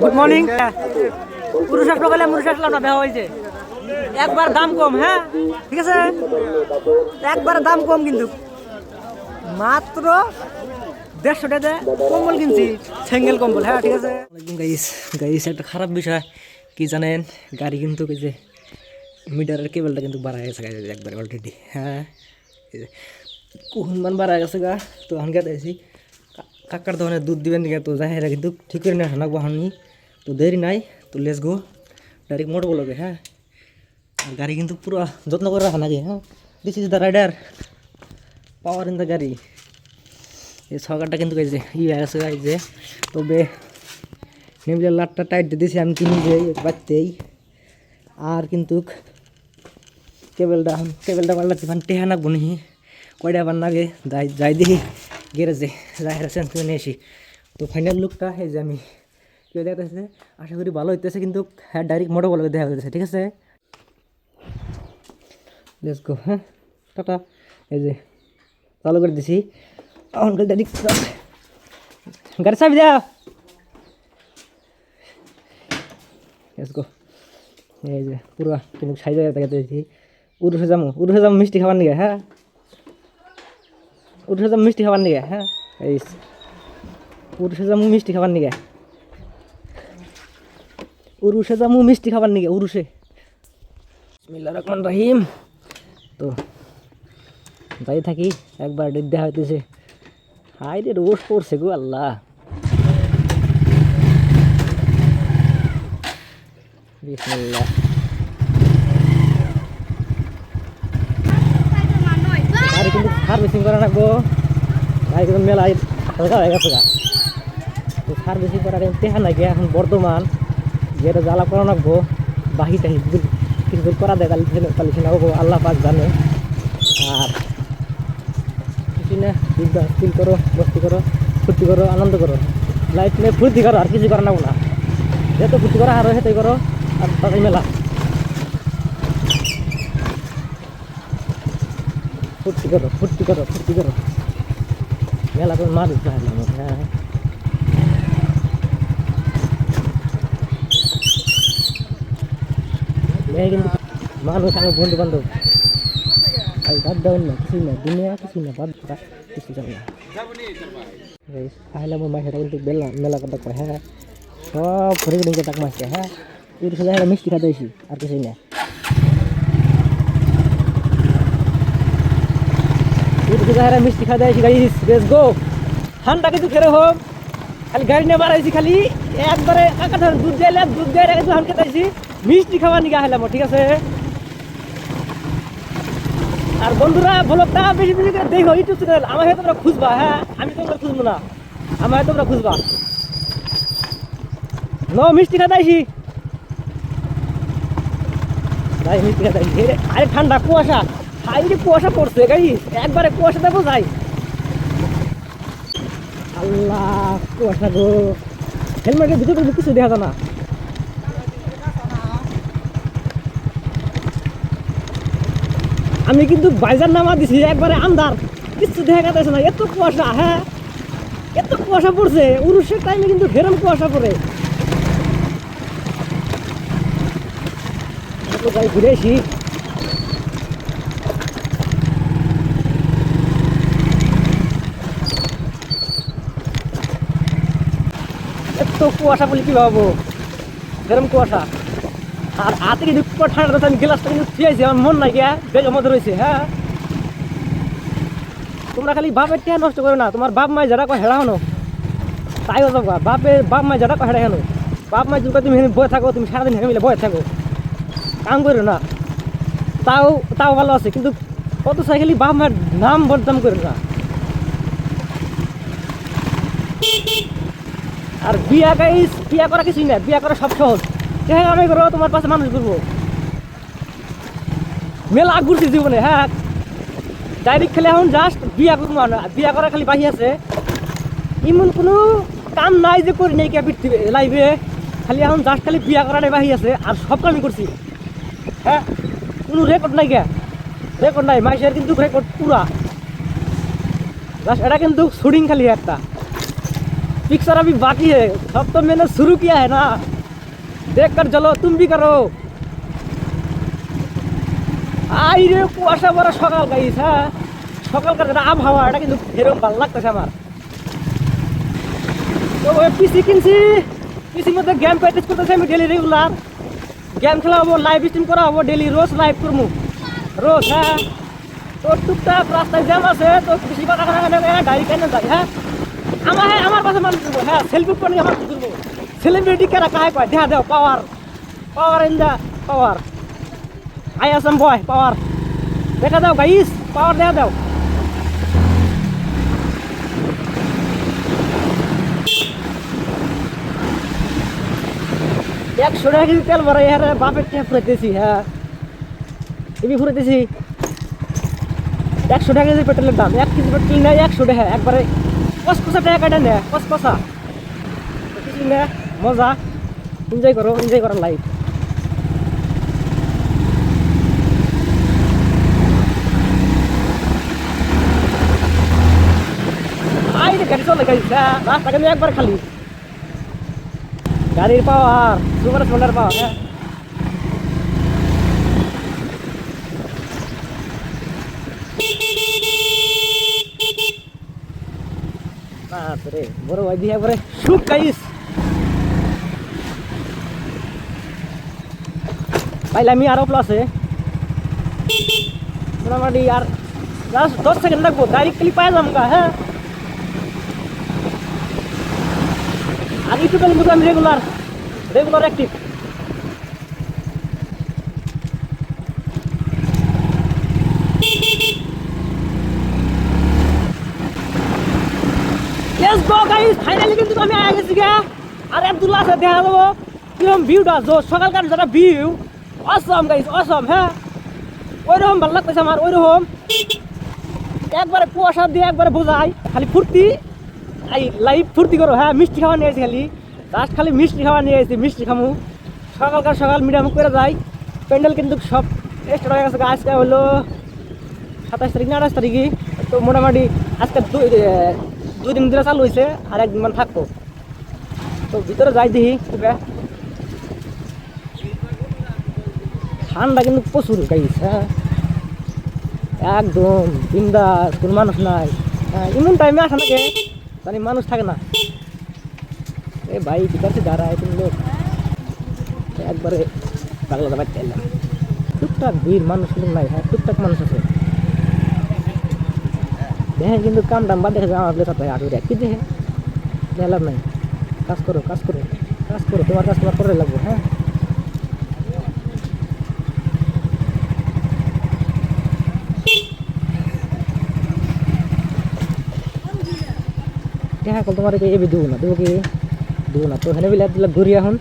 Good morning. পুরুষ আসলো গেলে মুরুষ আসলাম না, দেওয়া হয়েছে একবার দাম কম। হ্যাঁ ঠিক আছে, একবার দাম কম কিন্তু মাত্র 150 টাকা কম্বল কিনছি, সিঙ্গেল কম্বল। হ্যাঁ ঠিক আছে। গাইস গাইস একটা খারাপ বিষয় কি জানেন, গাড়ি কিন্তু এই যে মিটারের কেবলটা কিন্তু বাড়া গেছে একবার অলরেডি। হ্যাঁ কোন বাড়া গেছে গা, তো আমি গেছি কাকার দোকানে দুধ দিবেন দিকে, তো যাই কিন্তু ঠিক করে নিয়ে হানাকবো হানি, তো দেরি নাই, তো লেস গো ডাইরেক্ট মোটর বলবে। হ্যাঁ আর গাড়ি কিন্তু পুরো যত্ন করে রাখা নাকি। হ্যাঁ this is the rider power in the গাড়ি। এই সকারটা কিন্তু এই যে গেছে এই যে, তবে নেমলে লাটটা টাইট দিয়ে দিয়েছি আমি কিনি যে বাড়তেই, আর কিন্তু কেবেলটা পাল্টাচ্ছি মানে টেহা নাকবো নি কয়টা আবার নাগে যাই দেখি গ্যারেজে যাই চেঞ্জ করে নিয়ে আসি। তো ফাইনাল লুকটা এই যে আমি কেউ দেখতেছে, আশা করি ভালো হইতেছে, কিন্তু হ্যাঁ ডাইরেক্ট মোটর বলে দেখা হইতেছে। ঠিক আছে লেটস গো। হ্যাঁ টাটা। এই যে চালু করে দিছি, অন করে ডাইরেক্ট গাড়ি চাবি দাও। Let's go. এই যে পুরো কিন্তু সাইজ দেখেছি উড়ে যাবো মিষ্টি খাবার নিয়ে। হ্যাঁ উড়ে যাবো মিষ্টি খাবার নিয়ে। হ্যাঁ এই উড়ে যাবো মিষ্টি খাবার নিয়ে, উরুষে যাবো মিষ্টি খাবার নিয়ে উরুষে। বিসমিল্লাহির রহমানির রহিম। তো যাই থাকি একবার ডেট দেওয়া হইতেছে। হাই রে রোজ পড়ছে গো আল্লাহ। বিসমিল্লাহ। গাড়ি কিন্তু সার্ভিসিং করা রাখবো, গাড়ি কিন্তু মেলায় হালকা হয়ে গেছে গা, তো সার্ভিসিং করার টেহা নাকি এখন বর্তমান যেটা জ্বালা করা রাখবো বাহিটাহি কিছু দূর করা দেয় তাহলে শোনাবো, আল্লাহ পাক জানে। আর কিছু না ফিল করো, মস্তি করো, ফুর্তি করো, আনন্দ করো, লাইফ নিয়ে ফুর্তি করো, আর কিছু করা নেবো না, যেহেতু ফুর্তি করো আরও সেটাই করো। আর তাদের মেলা ফুর্তি করো ফুর্তি করো ফুর্তি করো, মেলা করে মার দিতে হয়। হ্যাঁ কিন্তু মানুষ আমার বন্ধু বান্ধব আর বাদ দাও না, কিছুই না দুনিয়া, কিছুই না বাদ কিছু যাবে না। তাহলে আমার মাসেটা কিন্তু মেলা কথা কয়। হ্যাঁ সব ঘুরে ঘুরে টাক মাসছে। হ্যাঁ তুই সোজা মিষ্টি খাতে আসি আর কিছুই না, তুই সোজা মিষ্টি খাতে আসি। Guys let's go. ঠান্ডা কিন্তু খেরে হোক খালি গাড়ি নিয়ে বাড়াইছি, খালি একবারে কাকা ধর দুধ দিয়ে রেখে হান খেতে আসি মিষ্টি খাওয়া নিয়ে আসলাম। ঠিক আছে আর বন্ধুরা ব্লগটা বেশি বেশি করে দেখো ইউটিউব চ্যানেল, আমাকে তোমরা খুঁজবা। হ্যাঁ আমি তোমরা খুঁজবো না, আমাকে তোমরা খুঁজবা। মিষ্টি খাতে আসি ভাই, মিষ্টি খাতে আসি। আরে ঠান্ডা কুয়াশা, হাই যে কুয়াশা পড়ছে গাইস, একবারে কুয়াশা দেবো যাই। আল্লাহ কুয়াশা গো, হেলমেটের ভিতরে কিছু দেখা যায় না। আমি কিন্তু বাইজার নামা দিছি একবারে আন্ধার, কিছু দেখা যাচ্ছে না, এত কুয়াশা। হ্যাঁ এত কুয়াশা পড়ছে, উরুষের টাইমে কিন্তু হেরম কুয়াশা পড়ে। ঘুরে আসি। এত কুয়াশা বলে কি ভাবো, হেরম কুয়াশা। আর হাতে কিন্তু ঠান্ডা, আমি গ্লাসটা কিন্তু থিয়েছি, আমার মন নাই গিয়া বেগের মধ্যে রয়েছে। হ্যাঁ তোমরা খালি বাপের টিয়া নষ্ট করো না, তোমার বাপ মায় যারা কয় হেরা হনো তাই হতো। বাপ মায় যারা কয় হেরা হেনো, বাপ মায় যদি তুমি বয়ে থাকো, তুমি সারাদিন হেনে মিলে বয়ে থাকো, কাম করো না, তাও ভালো আছে, কিন্তু কত সাইকেলই বাপ মায়ের নাম বদনাম করে না। আর বিয়া করা কিছুই না, বিয়া করা সব সহজ। হ্যাঁ আমি করবো, তোমার পাশে মানুষ করবো, মেলা ঘুরছি জীবনে। হ্যাঁ ডাইরেক্ট খেলে এখন জাস্ট বিয়া করবো না, বিয়া করা খালি বাহি আছে, এমন কোনো কাম নাই যে করি নাই কে লাইভে, খালি এখন জাস্ট খালি বিয়া করাটাই বাহি আছে, আর সব কামই করছি। হ্যাঁ কোনো রেকর্ড নাই, রেকর্ড নাই, মাইসের কিন্তু রেকর্ড পুরা। জাস্ট এটা কিন্তু শুটিং খালি একটা, पिक्चर अभी बाकी है, सब तो मैंने शुरू किया है ना, देख कर चलो, तुम भी करो। आई रे কুয়াশা বড় সকাল গাইস, হ্যাঁ সকালকার যেটা আবহাওয়া এটা কিন্তু এরকম ভালো লাগতেছে আমার। তো ওই পিসি কিনছি, পিসির মধ্যে গেম প্র্যাকটিস করতেছি আমি ডেলি রেগুলার, গেম খেলা হবো, লাইভ স্ট্রিম করা হবো ডেলি, রোজ লাইভ করবো রোজ। হ্যাঁ তো টুকটাক রাস্তায় জ্যাম আছে, তো পিসি পাকা গাড়ি কেন যাই। হ্যাঁ আমার পাশে মানুষ করবো, হ্যাঁ সেলফি করে আমার করবো, সেলিব্রিটি কেনা কাহে কয় দেখা দেও, power power in the power, I Assam boy power দেখা দাও গাইস, পাওয়ার দেখা দাও। একশো টাকা কেজি তেল ভরাই, হ্যাঁ বাপের টাকা ফুরাইতেছি, হ্যাঁ এবি ফুরাইতেছি। 100 টাকা কেজি পেট্রোলের দাম, 1 কেজি পেট্রোল নেয় 100 টাকা, একবারে কসকসা টাকা কাটা নেয়, কসকসা কিছু নেয়, মজা এনজয় করো, এনজয় করার লাইফ। গাড়ি চলে গাড়ি, রাস্তা কিন্তু একবার খালি, গাড়ির পাওয়ার সুপার স্প্লেন্ডার পাওয়ার। হ্যাঁ বাপরে বড় ভাই দিয়ে একবারে সুখ গাইস, পাইলাম আমি আরো প্লাসে মোটামুটি আর 10 সেকেন্ড লাগবো, ডাইরেক্টলি পাই যাম গা। হ্যাঁ আর ইউটিউবের মধ্যে আমি regular active. Let's go guys, finally কিন্তু আমি আয়া গেছি গা। আর আব্দুল্লাহ আছে, দেখা যাবো কিরকম ভিউটা, সকালকার যেটা ভিউ অসম গাইস, অসম। হ্যাঁ ওইরকম ভালো লাগতেছে আমার, ওইরকম একবারে কুয়াশা দিয়ে একবারে বোঝাই, খালি ফুর্তি, এই লাইভ ফুর্তি করো। হ্যাঁ মিষ্টি খাওয়া নিয়ে আসি, খালি মিষ্টি খাওয়া নিয়ে আসি, মিষ্টি খামু সকাল মিডিয়াম করে যাই। প্যান্ডেল কিন্তু সব স্টার্ট হয়ে গেছে, আজকে হলো 27 তারিখ না 28 তারিখই, তো মোটামুটি আজকে 2 দিন ধরে চালু হয়েছে, আর একদিন মানে থাকতো। তো ভিতরে যাই দেখি, ঠান্ডা কিন্তু প্রচুর গাইস। হ্যাঁ একদম বিন্দাস, কোনো মানুষ নাই। হ্যাঁ এমন টাইমে আসা নাকি জানি মানুষ থাকে না। এ ভাই বিকাশে দাঁড়ায় তুমি লোক, একবারে পাগলা দাবাই চাইলাম। টুকটাক ভিড়, মানুষ কিন্তু নাই। হ্যাঁ টুকটাক মানুষ আছে, দেখেন কিন্তু কাম দাম বাদ দেখে যায় আমার লেখা আগে কি দেখে লাভ নাই। কাজ করো, তোমার কাজ তোমার করে লাগবো। হ্যাঁ দেখা কল তোমার এবি দেবো না, দেবো না, তো হেনে বিলে দিলে ঘুরি এখন।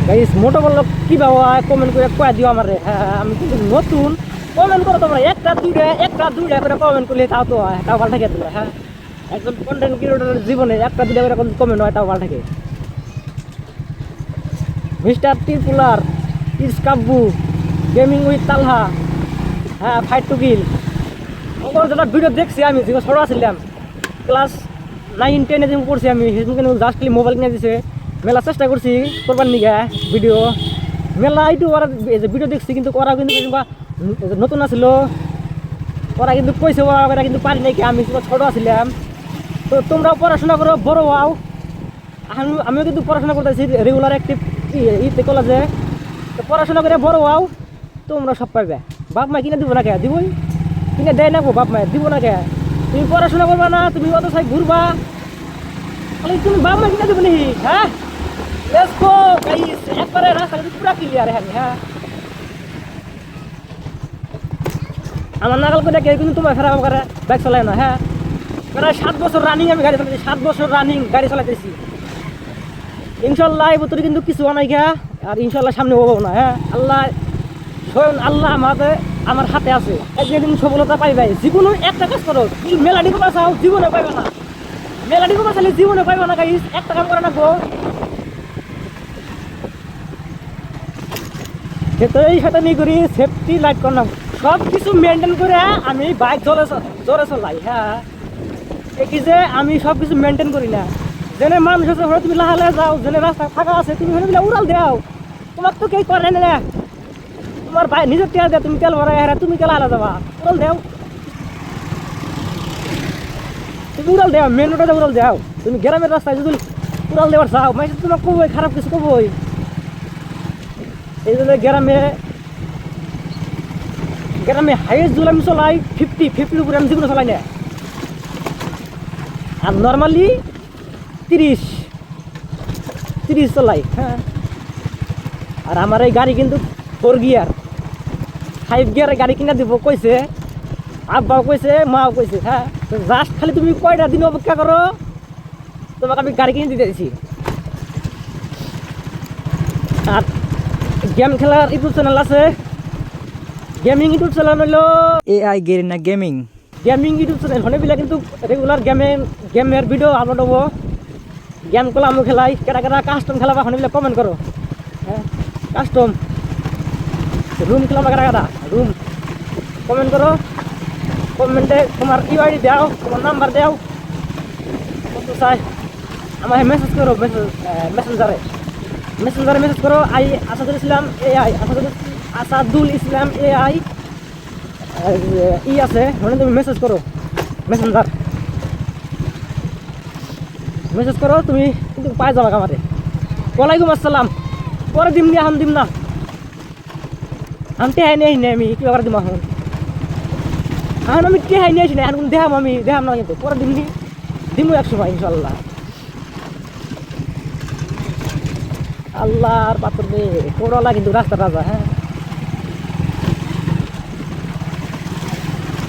গাইস মোটো বললো কি বাবা, কমেন্ট করে কয়ে দিও আমার। হ্যাঁ আমি কিন্তু নতুন, কমেন্ট করো তোমরা, একটা দুইটা করে কমেন্ট করলে তাও তো হয়, তাও ভালো থাকে দিলে। হ্যাঁ একজন কন্টেন্ট ক্রিয়েটরের জীবনে 1-2 করে কমেন্ট হয়, তাও ভালো থাকে। মিস্টার ত্রিপুলার, ইস কাব্বু, গেমিং উইথ তালহা, হ্যাঁ ফাইট টু কিল, ওগুলো যেটা ভিডিও দেখছি আমি, যেগুলো ছোটো ছিলাম ক্লাস 9-10 যেমন পড়ছি আমি, সেগুলো জাস্ট খালি মোবাইল কিনে দিছে, মেলা চেষ্টা করছি করবার নিগা ভিডিও, মেলা এইটু ওরা ভিডিও দেখছি, কিন্তু ওরা কিন্তু নতুন আসছিল, ওরা কিন্তু কইছে ওরা কিন্তু পারি নাকি, আমি ছোটো আসছিলাম। তো তোমরাও পড়াশোনা করো, বড় হও। আমিও কিন্তু পড়াশোনা করতেছি রেগুলার অ্যাক্টিভ ইতে কলেজে, তো পড়াশোনা করে বড় হও, তোমরা সব পাইবে। বাপ মা কিনে দিব না কে, দিবই কিনে দেয় না, বাপ মায়ের দিব না কে, তুমি পড়াশোনা করবা না, তুমি অত সাই ঘুরবা, তুমি বাপ মা কিনে দেবো নি। হ্যাঁ লেটস গো গাইস, একবারে রাস্তা পুরা ক্লিয়ার। হ্যাঁ আমার নাগাল করে কেউ কিন্তু তোমার ফেরা করে বাইক চালায় না। হ্যাঁ প্রায় 7 বছর রানিং আমি গাড়ি চালাইছি, 7 বছর রানিং গাড়ি চালাইতেছি। ইনশাল্লাহ এই বছর কিন্তু কিছু অনাই গা, আর ইনশাল্লাহ সামনে হবো না। হ্যাঁ আল্লাহ শোন আল্লাহ আমার হাতে আছে, একদিন সফলতা পাইবে। জীবনে একটা কাজ করো, মেলাডি কমা চাও জীবনে পাইবে না, মেলাডি কমা চাইলে জীবনে পাইবে না গাইস। একটা কাম করে রাখবো, এই সাথে নিয়ে করি সেফটি লাইট কর না, সব কিছু মেনটেন করে আমি বাইক জোরে চলাই। হ্যাঁ কি যে আমি সব কিছু মেনটেন করি না, যেনে মানুষ আছে হলে তুমি লাহালে যাও, যেনে রাস্তা ফাঁকা আছে তুমি হলে উড়াল দেও, তোমার তো কেউ করে না, তোমার ভাই নিজের তেল দেয়, তুমি তেল ভরাই হারা তুমি তেল হারা যাবা, উড়াল দেও, তুমি উড়াল দেও, মেন রোডে উড়াল দেও। তুমি গ্রামের রাস্তায় যদি উড়াল দেওয়ার চাও মাইসে তোমার কবই খারাপ কিছু কবই। এই জন্য গ্রামে হাইয়েস্ট জুল আমি চলাই 50 উপরে আমি জীবনে চলাই না, আর নর্মালি 30 চলাই। হ্যাঁ আর আমার এই গাড়ি কিন্তু 4 গিয়ার 5 গিয়ারের গাড়ি কিনা দিব কইছে, আব্বাও কইছে, মাও কইছে। হ্যাঁ জাস্ট খালি তুমি কয়টা দিন অপেক্ষা করো, তোমাকে আমি গাড়ি কিনে দিতেছি। আর গেম খেলার ইউটিউব চ্যানেল আছে, গেমিং ইউটিউব চ্যানেল হলো AI Garena Gaming YouTube channel, হনেবিলা কিন্তু রেগুলার গেমের ভিডিও আপলোড হবো। গেম কলা আমি খেলাই, কেটা কাস্টম খেলাবা হনেবিলা কমেন্ট করো। হ্যাঁ কাস্টম রুম খেলাবা কেটা রুম কমেন্ট করো, কমেন্টে তোমার ইউআইডি দাও, তোমার নাম্বার দাও, কত চাই আমার মেসেজ করো, মেসেঞ্জারে মেসেজ করো। আসাদুল ইসলাম AI ই আছে, মানে তুমি মেসেজ করো, মেসেজ করো, তুমি কিন্তু পাই যাবা আমাদের। ওয়ালাইকুম আসসালাম, পরে দিম নি, দিম না, টেহাই নিয়ে আমি কি দিম আমি টেহাই নিয়ে আসি না, এখন দেখাম না, কিন্তু পরে দিমু 100 ভাই ইনশাল্লাহ। আল্লাহর পাত্র রে কোড়লা কিন্তু রাস্তা রাজা। হ্যাঁ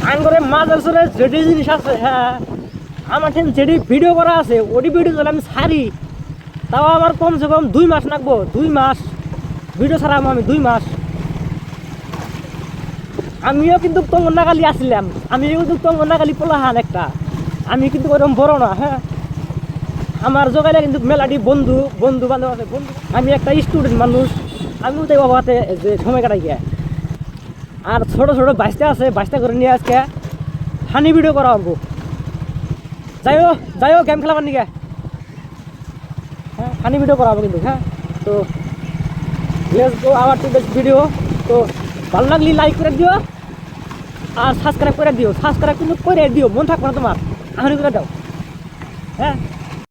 আইন করে মাঝের সরে যেটি জিনিস আছে, হ্যাঁ আমার ঠিক যেটি ভিডিও করা আছে ওটি ভিডিও যদি আমি ছাড়ি, তাও আমার কমসে কম 2 মাস লাগবো। 2 মাস ভিডিও ছাড়াবো আমি, 2 মাস। আমিও কিন্তু তঙ্গন নাগালি আসছিলাম, আমিও কিন্তু তঙ্গন নাগালি পোলাহান একটা, আমি কিন্তু ওরকম বড় না। হ্যাঁ আমার জোগাইলে কিন্তু মেলাটি বন্ধু বান্ধব আছে, আমি একটা স্টুডেন্ট মানুষ, আমিও তাই বাবাতে যে সময় কাটাই গিয়া। আর ছোট বাইসটা আছে, বাইসটা করে নিয়ে আজকে ফানি ভিডিও করা হবো। যাইও গেম খেলাবার নিকে, হ্যাঁ ফানি ভিডিও করা হবো কিন্তু। হ্যাঁ তো let's go hour to this video. তো ভালো লাগলে লাইক করে দিও আর সাবস্ক্রাইব করে দিও, সাবস্ক্রাইব কিন্তু করে দিও, মন থাকবে না তোমার, আহনি করে দাও। হ্যাঁ